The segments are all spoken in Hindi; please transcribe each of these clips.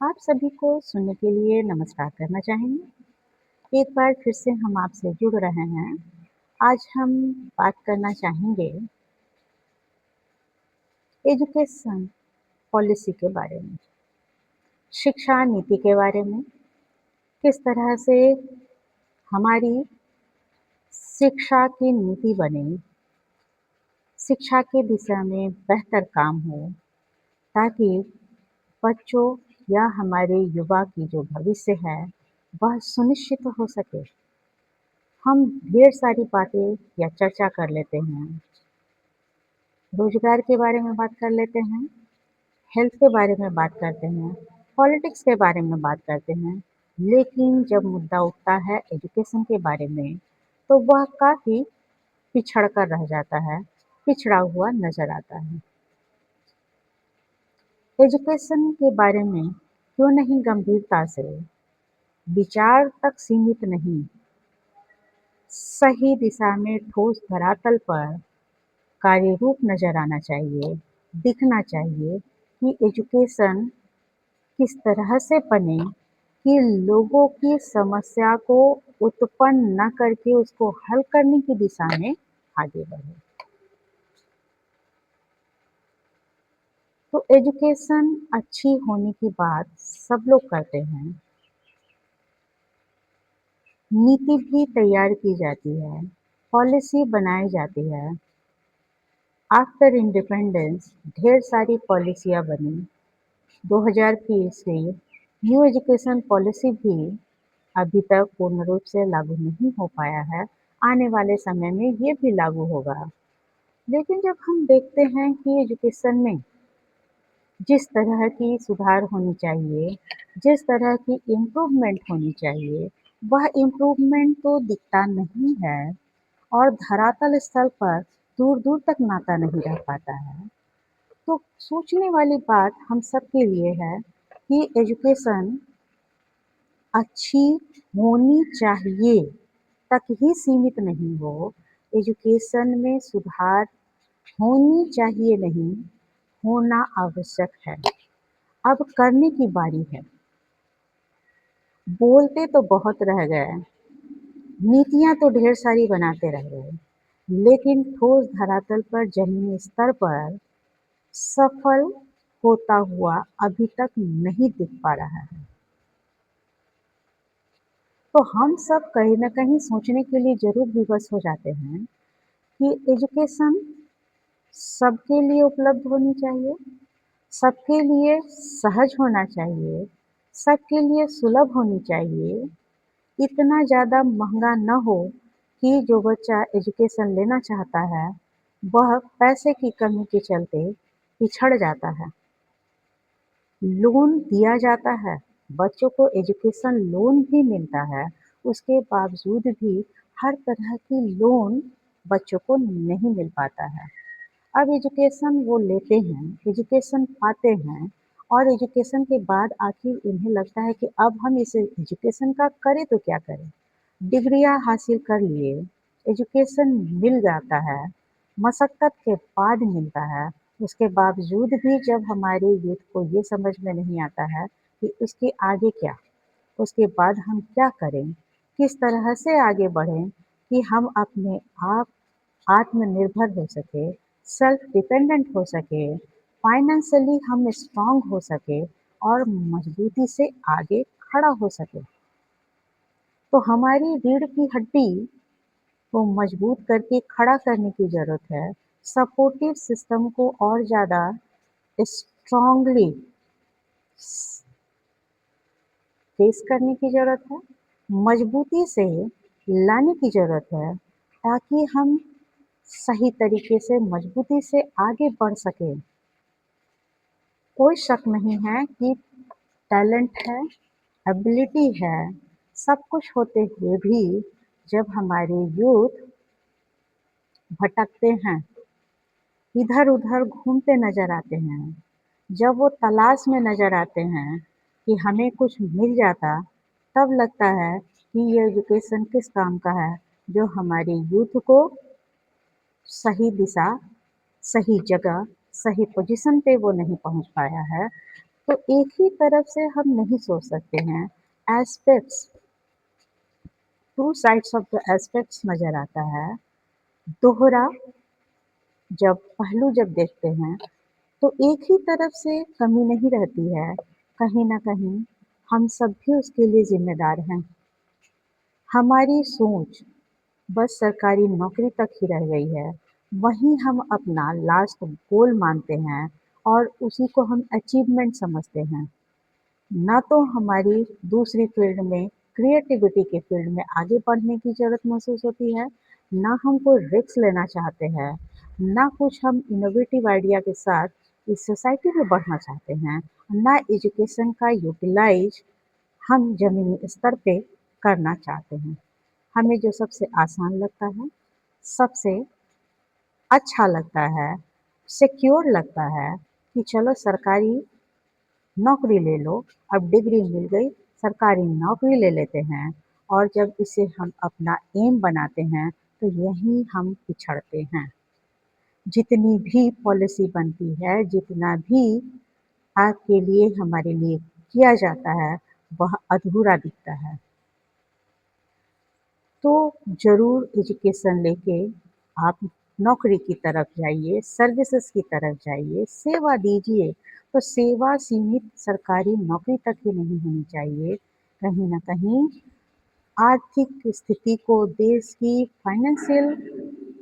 आप सभी को सुनने के लिए नमस्कार करना चाहेंगे। एक बार फिर से हम आपसे जुड़ रहे हैं। आज हम बात करना चाहेंगे एजुकेशन पॉलिसी के बारे में, शिक्षा नीति के बारे में। किस तरह से हमारी शिक्षा की नीति बने, शिक्षा के दिशा में बेहतर काम हो, ताकि बच्चों या हमारे युवा की जो भविष्य है वह सुनिश्चित हो सके। हम ढेर सारी बातें या चर्चा कर लेते हैं। रोजगार के बारे में बात कर लेते हैं, हेल्थ के बारे में बात करते हैं, पॉलिटिक्स के बारे में बात करते हैं। लेकिन जब मुद्दा उठता है एजुकेशन के बारे में, तो वह काफ़ी पिछड़ कर रह जाता है, पिछड़ा हुआ नज़र आता है। एजुकेशन के बारे में क्यों नहीं गंभीरता से, विचार तक सीमित नहीं, सही दिशा में ठोस धरातल पर कार्य रूप नज़र आना चाहिए, दिखना चाहिए कि एजुकेशन किस तरह से बने कि लोगों की समस्या को उत्पन्न न करके उसको हल करने की दिशा में आगे बढ़े। तो एजुकेशन अच्छी होने की बात सब लोग करते हैं, नीति भी तैयार की जाती है, पॉलिसी बनाई जाती है। आफ्टर इंडिपेंडेंस ढेर सारी पॉलिसियाँ बनी। 2000 की से न्यू एजुकेशन पॉलिसी भी अभी तक पूर्ण रूप से लागू नहीं हो पाया है। आने वाले समय में ये भी लागू होगा। लेकिन जब हम देखते हैं कि एजुकेशन में जिस तरह की सुधार होनी चाहिए, जिस तरह की इम्प्रूवमेंट होनी चाहिए, वह इम्प्रूवमेंट तो दिखता नहीं है और धरातल स्थल पर दूर-दूर तक नाता नहीं रह पाता है। तो सोचने वाली बात हम सबके लिए है कि एजुकेशन अच्छी होनी चाहिए तक ही सीमित नहीं हो, एजुकेशन में सुधार होनी चाहिए नहीं, होना आवश्यक है। अब करने की बारी है। बोलते तो बहुत रह गए, नीतियाँ तो ढेर सारी बनाते रह गए, लेकिन ठोस धरातल पर ज़मीनी स्तर पर सफल होता हुआ अभी तक नहीं दिख पा रहा है। तो हम सब कहीं न कहीं सोचने के लिए ज़रूर विवश हो जाते हैं कि एजुकेशन सबके लिए उपलब्ध होनी चाहिए, सबके लिए सहज होना चाहिए, सबके लिए सुलभ होनी चाहिए, इतना ज़्यादा महँगा ना हो कि जो बच्चा एजुकेशन लेना चाहता है, वह पैसे की कमी के चलते पिछड़ जाता है। लोन दिया जाता है, बच्चों को एजुकेशन लोन भी मिलता है, उसके बावजूद भी हर तरह की लोन बच्चों को नहीं मिल पाता है। अब एजुकेशन वो लेते हैं, एजुकेशन पाते हैं और एजुकेशन के बाद आखिर उन्हें लगता है कि अब हम इस एजुकेशन का करें तो क्या करें? डिग्रियाँ हासिल कर लिए, एजुकेशन मिल जाता है, मशक्क़त के बाद मिलता है, उसके बावजूद भी जब हमारे यूथ को ये समझ में नहीं आता है कि उसके आगे क्या? उसके बाद हम क्या करें? किस तरह से आगे बढ़ें कि हम अपने आप आत्मनिर्भर हो सके, सेल्फ डिपेंडेंट हो सके, फाइनेंशियली हम स्ट्रॉन्ग हो सके और मजबूती से आगे खड़ा हो सके। तो हमारी रीढ़ की हड्डी को मजबूत करके खड़ा करने की ज़रूरत है। सपोर्टिव सिस्टम को और ज़्यादा स्ट्रॉन्गली फेस करने की ज़रूरत है, मजबूती से लाने की ज़रूरत है, ताकि हम सही तरीके से मजबूती से आगे बढ़ सकें। कोई शक नहीं है कि टैलेंट है, एबिलिटी है, सब कुछ होते हुए भी जब हमारे यूथ भटकते हैं, इधर-उधर घूमते नज़र आते हैं, जब वो तलाश में नज़र आते हैं कि हमें कुछ मिल जाता, तब लगता है कि ये एजुकेशन किस काम का है, जो हमारे यूथ को सही दिशा, सही जगह, सही पोजीशन पे वो नहीं पहुंच पाया है। तो एक ही तरफ से हम नहीं सोच सकते हैं। Aspects, two sides of the aspects नज़र आता है। दोहरा जब देखते हैं तो एक ही तरफ से कमी नहीं रहती है, कहीं न कहीं हम सब भी उसके लिए ज़िम्मेदार हैं। हमारी सोच बस सरकारी नौकरी तक ही रह गई है, वहीं हम अपना लास्ट गोल मानते हैं और उसी को हम अचीवमेंट समझते हैं। ना तो हमारी दूसरी फ़ील्ड में क्रिएटिविटी के फ़ील्ड में आगे बढ़ने की ज़रूरत महसूस होती है, ना हम कोई रिस्क लेना चाहते हैं, ना कुछ हम इनोवेटिव आइडिया के साथ इस सोसाइटी में बढ़ना चाहते हैं, ना एजुकेशन का यूटिलाइज़ हम ज़मीनी स्तर पे करना चाहते हैं। हमें जो सबसे आसान लगता है, सबसे अच्छा लगता है, सिक्योर लगता है कि चलो सरकारी नौकरी ले लो, अब डिग्री मिल गई, सरकारी नौकरी ले लेते हैं और जब इसे हम अपना एम बनाते हैं, तो यहीं हम पिछड़ते हैं। जितनी भी पॉलिसी बनती है, जितना भी आपके लिए, हमारे लिए किया जाता है, वह अधूरा दिखता है। तो ज़रूर एजुकेशन लेके आप नौकरी की तरफ जाइए, सर्विसेज़ की तरफ जाइए, सेवा दीजिए। तो सेवा सीमित सरकारी नौकरी तक ही नहीं होनी चाहिए। कहीं न कहीं आर्थिक स्थिति को, देश की फाइनेंशियल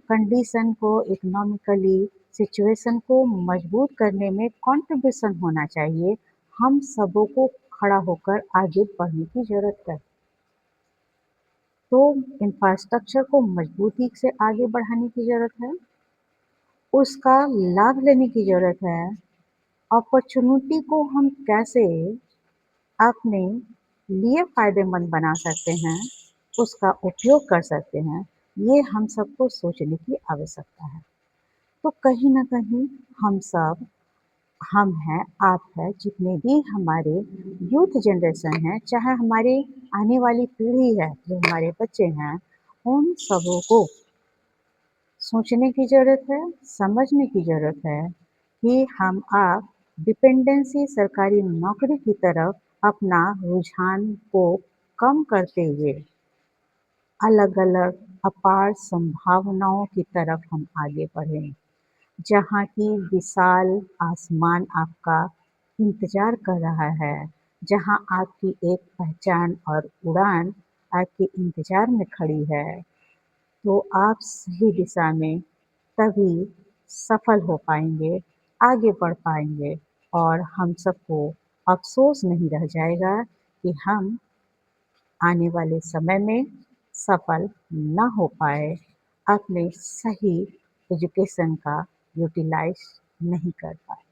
कंडीशन को, इकोनॉमिकली सिचुएशन को मजबूत करने में कंट्रीब्यूशन होना चाहिए। हम सबों को खड़ा होकर आगे बढ़ने की ज़रूरत है। तो इंफ्रास्ट्रक्चर को मजबूती से आगे बढ़ाने की ज़रूरत है, उसका लाभ लेने की ज़रूरत है, अपॉर्च्युनिटी को हम कैसे अपने लिए फ़ायदेमंद बना सकते हैं, उसका उपयोग कर सकते हैं, ये हम सबको सोचने की आवश्यकता है। तो कहीं न कहीं हम सब, हम हैं, आप हैं, जितने भी हमारे यूथ जनरेशन है, चाहे हमारे आने वाली पीढ़ी है, जो हमारे बच्चे हैं, उन सबों को सोचने की ज़रूरत है, समझने की ज़रूरत है कि हम आप डिपेंडेंसी सरकारी नौकरी की तरफ अपना रुझान को कम करते हुए अलग-अलग अपार संभावनाओं की तरफ हम आगे बढ़ें। जहाँ की विशाल आसमान आपका इंतज़ार कर रहा है, जहाँ आपकी एक पहचान और उड़ान आपके इंतज़ार में खड़ी है, तो आप सही दिशा में तभी सफल हो पाएँगे, आगे बढ़ पाएँगे और हम सबको अफ़सोस नहीं रह जाएगा कि हम आने वाले समय में सफल ना हो पाए, अपने सही एजुकेशन का यूटिलाइज़ नहीं कर पाए।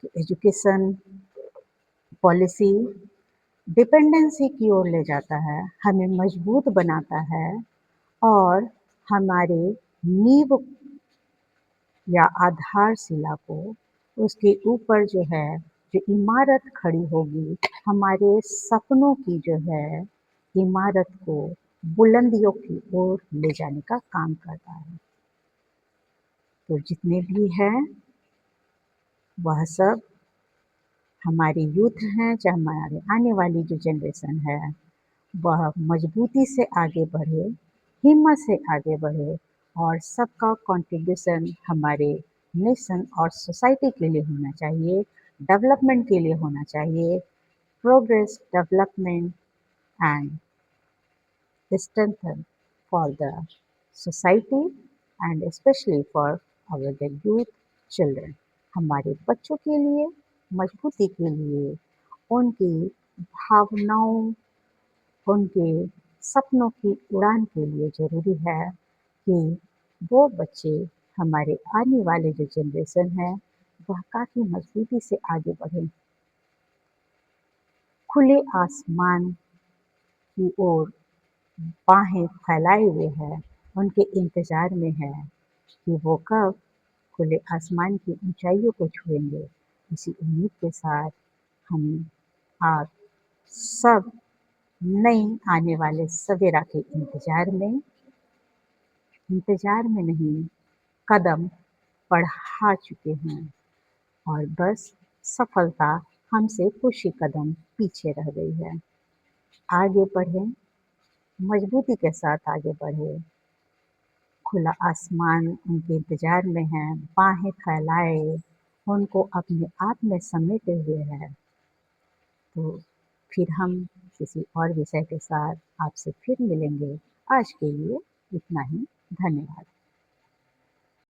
तो एजुकेशन पॉलिसी डिपेंडेंसी की ओर ले जाता है, हमें मजबूत बनाता है और हमारे नींव या आधारशिला को, उसके ऊपर जो है, जो इमारत खड़ी होगी, हमारे सपनों की जो है, इमारत को बुलंदियों की ओर ले जाने का काम करता है। तो जितने भी हैं, वह सब हमारे यूथ हैं, चाहे हमारे आने वाली जो जनरेशन है, वह मजबूती से आगे बढ़े, हिम्मत से आगे बढ़े और सबका कंट्रीब्यूशन हमारे नेशन और सोसाइटी के लिए होना चाहिए, डेवलपमेंट के लिए होना चाहिए, progress, development and strengthen for the society and especially for our the youth children. हमारे बच्चों के लिए, मजबूती के लिए, उनकी भावनाओं, उनके सपनों की उड़ान के लिए ज़रूरी है कि वो बच्चे, हमारे आने वाले जो जनरेशन है, वह काफ़ी मजबूती से आगे बढ़ें। खुले आसमान की ओर बाहें फैलाए हुए हैं, उनके इंतज़ार में हैं कि वो कब खुले आसमान की ऊँचाइयों को छुएँगे। इसी उम्मीद के साथ हम आप सब नई आने वाले सवेरा के इंतज़ार में नहीं, कदम बढ़ा चुके हैं और बस सफलता हमसे कुछ ही कदम पीछे रह गई है। आगे बढ़ें, मजबूती के साथ आगे बढ़ें, खुला आसमान उनके इंतज़ार में है, बाहें फैलाए, उनको अपने आप में समेटे हुए है। तो फिर हम किसी और विषय के साथ आपसे फिर मिलेंगे। आज के लिए इतना ही। धन्यवाद।